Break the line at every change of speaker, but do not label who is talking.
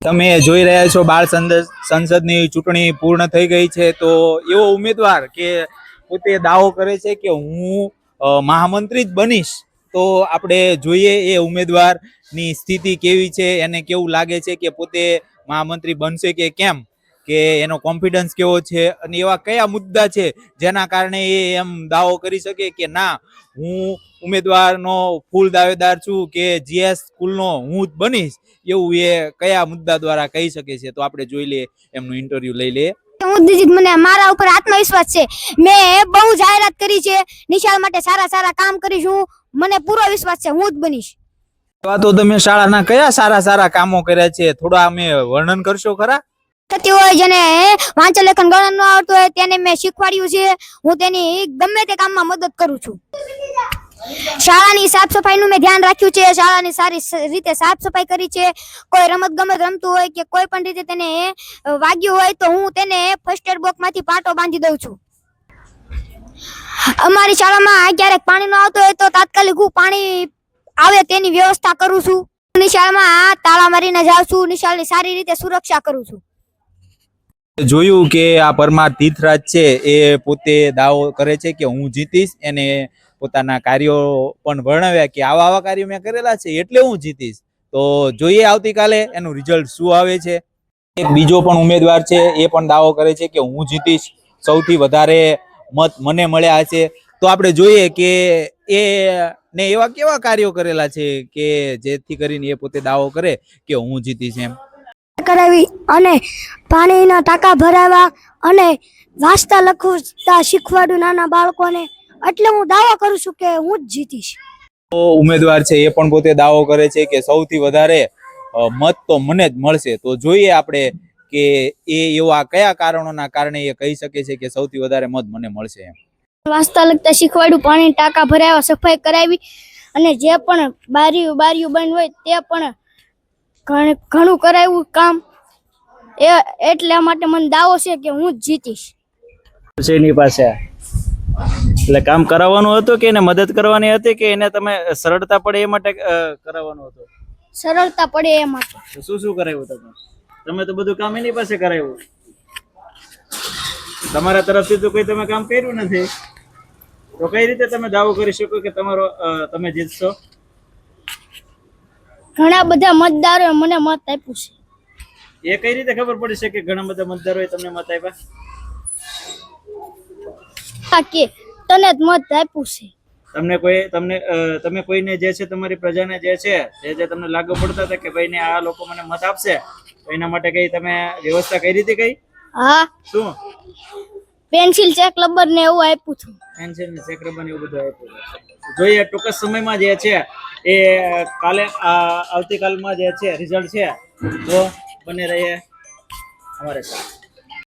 તમે જોઈ રહ્યા છો બાળ સંસદની ચૂંટણી પૂર્ણ થઈ ગઈ છે તો એવો ઉમેદવાર કે પોતે દાવો કરે છે કે હું મહામંત્રી જ બનીશ તો આપણે જોઈએ એ ઉમેદવારની સ્થિતિ કેવી છે, એને કેવું લાગે છે કે પોતે મહામંત્રી બનશે કે કેમ, કે એનો કોન્ફિડન્સ કેવો છે અને એવા કયા મુદ્દા છે જેના કારણે એ એમ દાવો કરી શકે કે ના હું ઉમેદવારનો ફૂલ દાવેદાર છું કે જીએસ સ્કૂલનો હું જ બનીશ, એવું એ કયા મુદ્દા દ્વારા કહી શકે છે. તો આપણે જોઈ લઈએ, એમનું ઇન્ટરવ્યુ લઈ લઈએ.
મને મારા ઉપર આત્મવિશ્વાસ છે. મેં બહુ જાહેરાત કરી છે, નિશાળ માટે સારા સારા કામ કરીશું. મને પૂરો વિશ્વાસ છે હું જ બનીશ.
તો તમે શાળાના કયા સારા સારા કામો કર્યા છે, થોડા અમે વર્ણન કરશો ખરા?
થતી હોય જેને વાંચન લેખન ગણન ન આવડતું હોય તેને મેં શીખવાડ્યું છે. હું તેની ગમે તે કામમાં મદદ કરું છું. શાળાની સાફ સફાઈનું મેં ધ્યાન રાખ્યું છે. શાળાની સારી રીતે સાફ સફાઈ કરી છે. કોઈ રમત ગમત રમતું હોય કે કોઈ પણ રીતે તેને વાગ્યું હોય તો હું તેને ફર્સ્ટ એડ બોક્સમાંથી પાટો બાંધી દઉં છું. અમારી શાળામાં ક્યારેક પાણી ન આવતું હોય તો તાત્કાલિક હું પાણી આવે તેની વ્યવસ્થા કરું છું. નિશાળમાં તાળા મારીને જાઉં છું. નિશાળની સારી રીતે સુરક્ષા કરું છું.
જોયું કે આ પરમાર તીર્થરાજ છે એ પોતે દાવો કરે છે કે હું જીતીશ. એને પોતાના કાર્યો પણ વર્ણવ્યા કે આવા આવા કાર્યો મેં કરેલા છે એટલે હું જીતીશ. તો જોઈએ આવતીકાલે એનું રિઝલ્ટ શું આવે છે. એક બીજો પણ ઉમેદવાર છે એ પણ દાવો કરે છે કે હું જીતીશ, સૌથી વધારે મત મને મળ્યા છે. તો આપણે જોઈએ કે એ ને એવા કેવા કાર્યો કરેલા છે કે જેથી કરીને એ પોતે દાવો કરે કે હું જીતીશ એમ
કરાવી અને પાણીના ટાંકા ભરાવા અને વાંચતા લખતા શીખવાડું નાના બાળકોને. એટલે હું દાવો કરું છું કે હું જ જીતીશ.
તો ઉમેદવાર છે એ પણ પોતે દાવો કરે છે કે સૌથી વધારે મત તો મને જ મળશે. તો જોઈએ આપણે કે એ એવા કયા કારણોના કારણે એ કહી શકે છે કે સૌથી વધારે મત મને મળશે એમ.
વાંચતા લખતા શીખવાડું, પાણી ટાંકા ભરાવા, સફાઈ કરાવી અને જે પણ બારીઓ બંધ હોય તે પણ ઘણું કરાવ્યું કામ. એટલા માટે મને દાવો છે કે હું જ જીતીશ.
એની પાસે એટલે કામ કરાવવાનું હતું કે એને મદદ કરવાની હતી કે એને તમે સરળતા પડે એ માટે કરાવવાનું હતું?
સરળતા પડે એ માટે.
શું શું કરાવ્યું તમે તો બધું કામ એની પાસે કરાવ્યું. તમારા તરફથી તો કોઈ તમે કામ કર્યું નથી, તો કઈ રીતે તમે દાવો કરી શકો કે તમે જીતશો?
ઘણા બધા મતદારોએ મને મત આપ્યું છે.
એ કઈ રીતે ખબર પડી છે કે ઘણા બધા મતદારોએ તમને મત આપ્યા?
કે તને જ મત આપ્યું છે.
તમે કોઈને જે છે તમારી પ્રજાને જે છે જે તમને લાગુ પડતા હતા કે ભાઈ ને આ લોકો મને મત આપશે, તો એના માટે કઈ તમે વ્યવસ્થા કરી હતી કઈ?
હા.
શું?
પેન્સિલ, ચેક, રબર ને એવું આપ્યું હતું.
પેન્સિલ ને ચેક રબર ને એવું બધું આપ્યું. જોઈએ ટૂંક સમયમાં જે છે એ કાલે આવતીકાલમાં જે છે રિઝલ્ટ છે તો બને રહીએ અમારે સાથે.